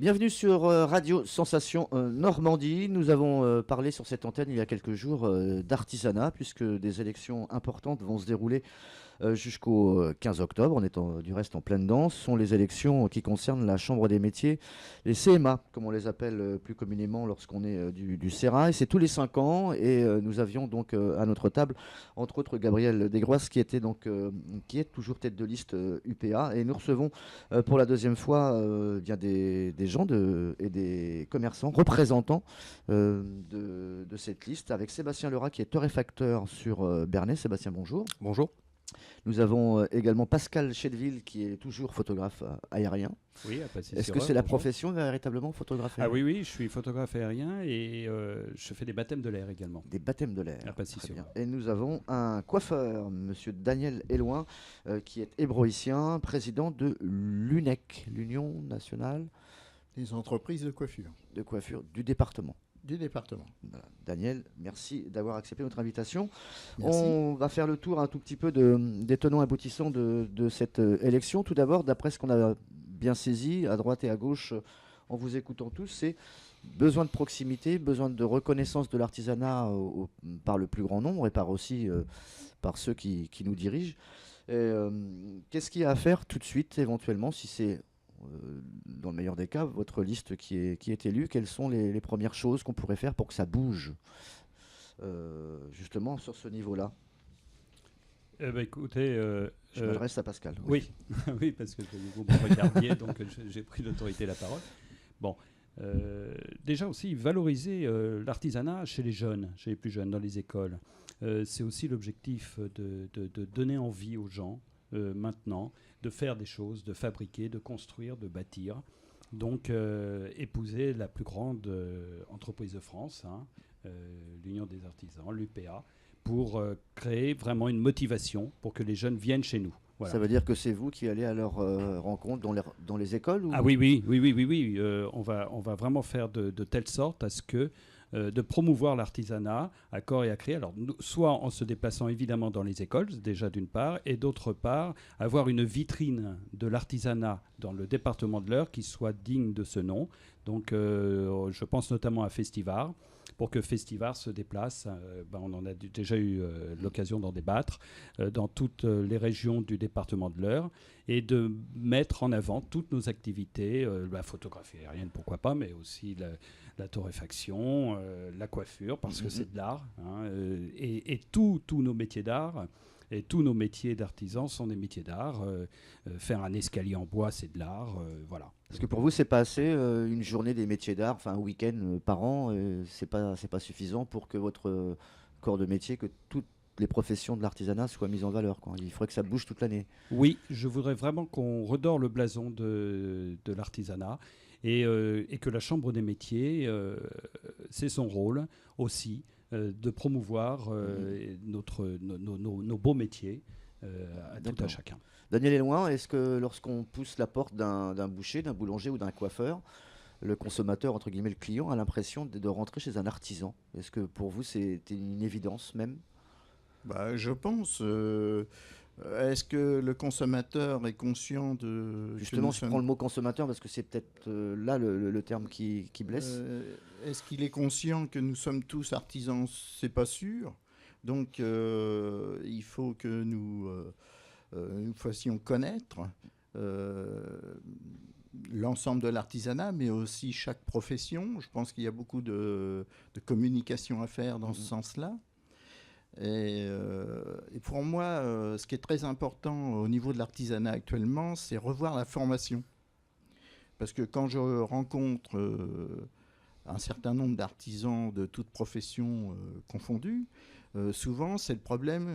Bienvenue sur Radio Sensation Normandie. Nous avons parlé sur cette antenne il y a quelques jours d'artisanat, puisque des élections importantes vont se dérouler jusqu'au 15 octobre. On est du reste en pleine danse. Ce sont les élections qui concernent la Chambre des métiers, les CMA, comme on les appelle plus communément lorsqu'on est du Sérail. C'est tous les 5 ans et nous avions donc à notre table, entre autres, Gabriel Desgroisses qui est toujours tête de liste UPA. Et nous recevons pour la deuxième fois bien des gens et des commerçants représentants de cette liste, avec Sébastien Lerat qui est torréfacteur sur Bernay. Sébastien, bonjour. Bonjour. Nous avons également Pascal Chedeville qui est toujours photographe aérien. Oui, à Passy. Est-ce que c'est la profession véritablement, photographe aérien? Ah oui, je suis photographe aérien et je fais des baptêmes de l'air également. Des baptêmes de l'air. À Passy. Et nous avons un coiffeur, monsieur Daniel Éloin, qui est hébroïcien, président de l'UNEC, l'Union nationale des entreprises de coiffure. De coiffure du département. Du département. Voilà. Daniel, merci d'avoir accepté notre invitation. Merci. On va faire le tour un tout petit peu des tenants aboutissants de cette élection. Tout d'abord, d'après ce qu'on a bien saisi, à droite et à gauche, en vous écoutant tous, c'est besoin de proximité, besoin de reconnaissance de l'artisanat par le plus grand nombre et par ceux qui nous dirigent. Qu'est-ce qu'il y a à faire tout de suite, éventuellement, si c'est dans le meilleur des cas, votre liste qui est élue, quelles sont les premières choses qu'on pourrait faire pour que ça bouge justement sur ce niveau-là? Écoutez, je m'adresse à Pascal. Oui, oui, parce que vous me regardiez, donc j'ai pris l'autorité de la parole. Bon, déjà aussi valoriser l'artisanat chez les jeunes, chez les plus jeunes, dans les écoles. C'est aussi l'objectif de donner envie aux gens maintenant de faire des choses, de fabriquer, de construire, de bâtir. Donc, épouser la plus grande entreprise de France, l'Union des artisans, l'UPA, pour créer vraiment une motivation pour que les jeunes viennent chez nous. Voilà. Ça veut dire que c'est vous qui allez à leur rencontre dans les écoles ou... Ah oui. On va vraiment faire de telle sorte à ce que de promouvoir l'artisanat à corps et à cri. Alors, soit en se déplaçant évidemment dans les écoles, déjà d'une part, et d'autre part, avoir une vitrine de l'artisanat dans le département de l'Eure qui soit digne de ce nom. Donc, je pense notamment à Festivar. Pour que Festivar se déplace, on en a déjà eu l'occasion d'en débattre dans toutes les régions du département de l'Eure et de mettre en avant toutes nos activités, la photographie aérienne, pourquoi pas, mais aussi la torréfaction, la coiffure, parce que c'est de l'art, et tous nos métiers d'art. Et tous nos métiers d'artisans sont des métiers d'art. Faire un escalier en bois, c'est de l'art. Voilà. Parce que pour vous, c'est pas assez une journée des métiers d'art, enfin un week-end par an, c'est pas suffisant pour que votre corps de métier, que toutes les professions de l'artisanat soient mises en valeur, quoi. Il faudrait que ça bouge toute l'année. Oui, je voudrais vraiment qu'on redore le blason de l'artisanat et que la Chambre des métiers, c'est son rôle aussi. De promouvoir nos beaux métiers à tout à chacun. Daniel Éloin, est-ce que lorsqu'on pousse la porte d'un boucher, d'un boulanger ou d'un coiffeur, le consommateur, entre guillemets le client, a l'impression de rentrer chez un artisan? Est-ce que pour vous c'est une évidence même? Je pense. Est-ce que le consommateur est conscient de... Justement, je prends le mot consommateur parce que c'est peut-être là le terme qui blesse. Est-ce qu'il est conscient que nous sommes tous artisans? C'est pas sûr. Donc, il faut que nous fassions connaître l'ensemble de l'artisanat, mais aussi chaque profession. Je pense qu'il y a beaucoup de communication à faire dans ce sens-là. Et pour moi, ce qui est très important au niveau de l'artisanat actuellement, c'est revoir la formation. Parce que quand je rencontre un certain nombre d'artisans de toutes professions confondues, souvent c'est le problème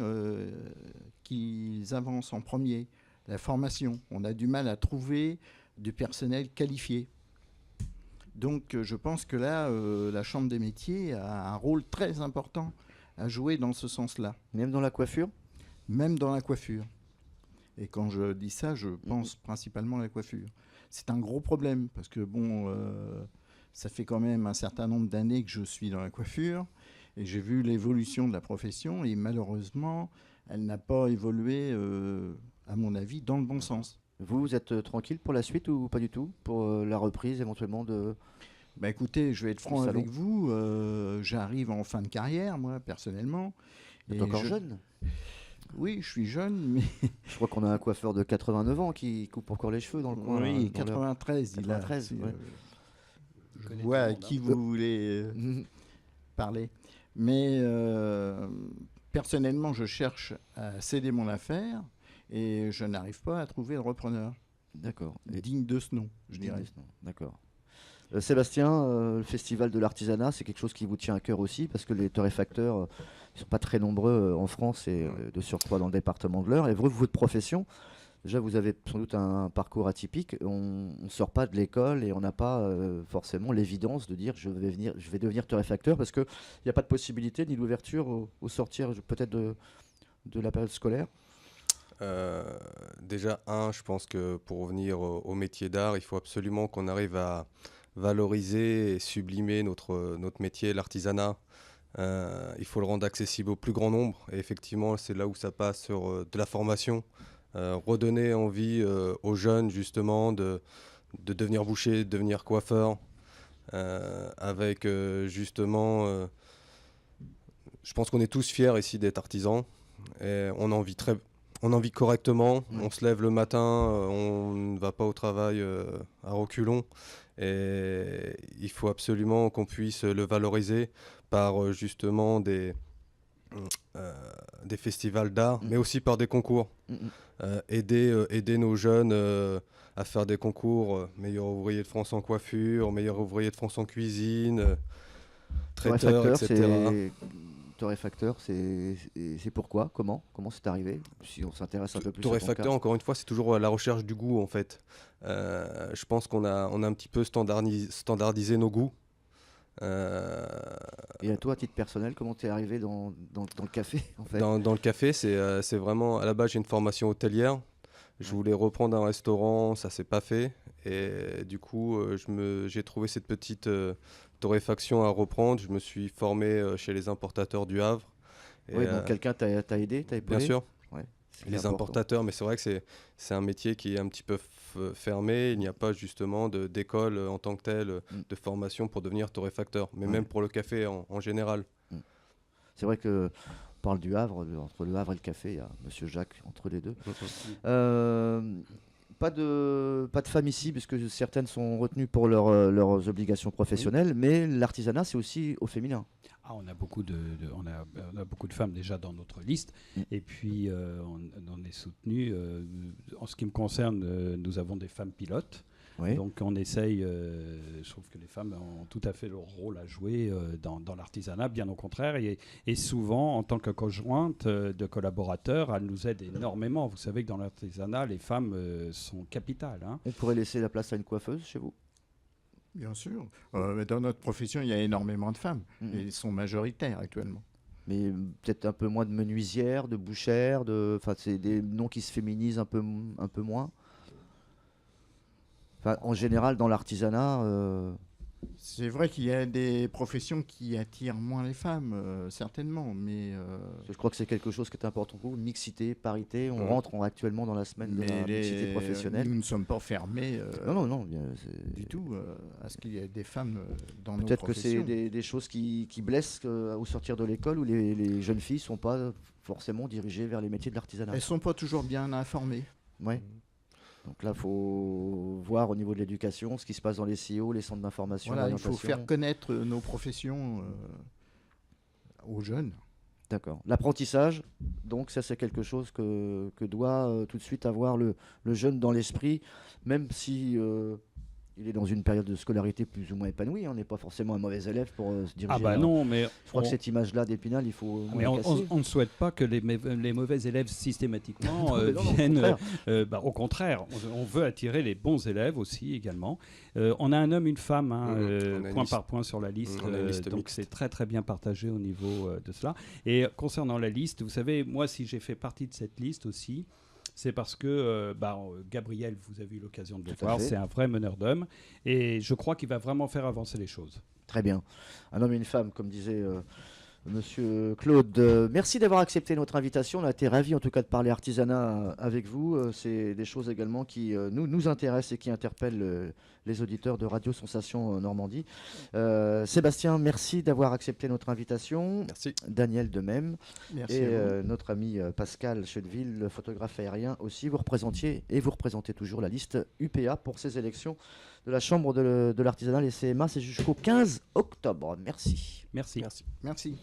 qu'ils avancent en premier, la formation. On a du mal à trouver du personnel qualifié. Donc je pense que là, la Chambre des métiers a un rôle très important à jouer dans ce sens-là. Même dans la coiffure? Même dans la coiffure. Et quand je dis ça, je pense principalement à la coiffure. C'est un gros problème, parce que ça fait quand même un certain nombre d'années que je suis dans la coiffure, et j'ai vu l'évolution de la profession, et malheureusement, elle n'a pas évolué, à mon avis, dans le bon sens. Vous êtes tranquille pour la suite ou pas du tout? Pour la reprise éventuellement de, Bah écoutez, je vais être du franc salon? avec vous. J'arrive en fin de carrière, moi, personnellement. Vous êtes Et encore jeune? oui, je suis jeune, mais Je crois qu'on a un coiffeur de 89 ans qui coupe encore les cheveux dans le coin, là, oui, dans l'heure. 93, il a. 93, C'est, ouais. Je je connais vois tout le à monde, qui hein. vous voulez Mhm. parler. Mais personnellement, je cherche à céder mon affaire et je n'arrive pas à trouver de repreneur D'accord. Et- digne de ce nom, je dirais. D'accord. Sébastien, le festival de l'artisanat, c'est quelque chose qui vous tient à cœur aussi, parce que les torréfacteurs, ils sont pas très nombreux en France et de surcroît dans le département de l'Eure. Et vous, votre profession, déjà, vous avez sans doute un parcours atypique. On ne sort pas de l'école et on n'a pas forcément l'évidence de dire je vais devenir torréfacteur, parce qu'il n'y a pas de possibilité ni d'ouverture au sortir peut-être de la période scolaire. Euh, Déjà, je pense que pour revenir au métier d'art, il faut absolument qu'on arrive à valoriser et sublimer notre métier, l'artisanat. Il faut le rendre accessible au plus grand nombre. Et effectivement, c'est là où ça passe sur de la formation. Redonner envie aux jeunes, justement, de devenir boucher, de devenir coiffeur. Avec justement, je pense qu'on est tous fiers ici d'être artisans. Et on en vit correctement. On se lève le matin, on ne va pas au travail à reculons. Et il faut absolument qu'on puisse le valoriser par justement des festivals d'art, mais aussi par des concours. Mhm. Aider nos jeunes à faire des concours, meilleur ouvrier de France en coiffure, meilleur ouvrier de France en cuisine, traiteur, Torréfacteur, etc. c'est pourquoi? Comment c'est arrivé? Si on s'intéresse un peu plus à ton Torréfacteur, cas. encore une fois, c'est toujours à la recherche du goût en fait. Je pense qu'on a un petit peu standardisé nos goûts. Euh, Et à toi, à titre personnel, comment t'es arrivé dans le café, en fait? dans le café, c'est vraiment, à la base, j'ai une formation hôtelière. Je voulais reprendre un restaurant, ça s'est pas fait. Et du coup, j'ai trouvé cette petite torréfaction à reprendre. Je me suis formé chez les importateurs du Havre. Et, Oui, donc quelqu'un t'a aidé, t'a bien épaulé? sûr, Ouais, c'est les important. importateurs, mais c'est vrai que c'est un métier qui est un petit peu fermé. Il n'y a pas justement d'école en tant que telle, Mm. de formation pour devenir torréfacteur, mais Ouais. même pour le café en général. C'est vrai que on parle du Havre, entre le Havre et le café, il y a Monsieur Jacques entre les deux. Mhm. Euh, pas de femme ici, puisque certaines sont retenues pour leurs obligations professionnelles, mais l'artisanat, c'est aussi au féminin. Ah, on a beaucoup on a beaucoup de femmes déjà dans notre liste. Mm. Et puis, on est soutenu. En ce qui me concerne, nous avons des femmes pilotes. Oui. Donc, on essaye. Je trouve que les femmes ont tout à fait leur rôle à jouer dans l'artisanat, bien au contraire. Et souvent, en tant que conjointe de collaborateurs, elles nous aident énormément. Vous savez que dans l'artisanat, les femmes sont capitales, hein. On pourrait laisser la place à une coiffeuse chez vous? Bien sûr. Mais dans notre profession, il y a énormément de femmes. Mhm. Et ils sont majoritaires actuellement. Mais peut-être un peu moins de menuisière, de bouchère, enfin, c'est des noms qui se féminisent un peu moins. Enfin, en général, dans l'artisanat, C'est vrai qu'il y a des professions qui attirent moins les femmes, certainement. Mais, je crois que c'est quelque chose qui est important pour vous, mixité, parité. On Mhm. rentre actuellement dans la semaine de la mixité professionnelle. nous ne sommes pas fermés Non, du tout à ce qu'il y ait des femmes dans nos peut-être que c'est professions. des choses qui blessent au sortir de l'école, où les jeunes filles ne sont pas forcément dirigées vers les métiers de l'artisanat. Elles ne sont pas toujours bien informées. Ouais. Donc là, il faut voir au niveau de l'éducation ce qui se passe dans les CIO, les centres d'information, Voilà, il faut d'orientation. faire connaître nos professions aux jeunes. D'accord. L'apprentissage, donc ça c'est quelque chose que doit tout de suite avoir le jeune dans l'esprit, même si il est dans une période de scolarité plus ou moins épanouie. On n'est pas forcément un mauvais élève pour se diriger. Ah bah non, mais Je crois que cette image-là d'Épinal, il faut au moins mais la on, casser. on ne souhaite pas que les mauvais élèves systématiquement Non, mais non, au viennent. contraire. Au contraire, on veut attirer les bons élèves aussi également. On a un homme, une femme, hein, On a une point liste. par point sur la liste. On a une liste Donc mixte. c'est très très bien partagé au niveau de cela. Et concernant la liste, vous savez, moi si j'ai fait partie de cette liste aussi, c'est parce que Gabriel, vous avez eu l'occasion de le Tout à voir, fait. c'est un vrai meneur d'hommes. Et je crois qu'il va vraiment faire avancer les choses. Très bien. Un homme et une femme, comme disait Monsieur Claude, merci d'avoir accepté notre invitation. On a été ravis en tout cas de parler artisanat avec vous. C'est des choses également qui nous intéressent et qui interpellent les auditeurs de Radio Sensation Normandie. Sébastien, merci d'avoir accepté notre invitation. Merci. Daniel de même. Merci Et à vous. notre ami Pascal Chedeville, le photographe aérien aussi. Vous représentez toujours la liste UPA pour ces élections de la Chambre de l'artisanat, les CMA. C'est jusqu'au 15 octobre. Merci. Merci. Merci. Merci.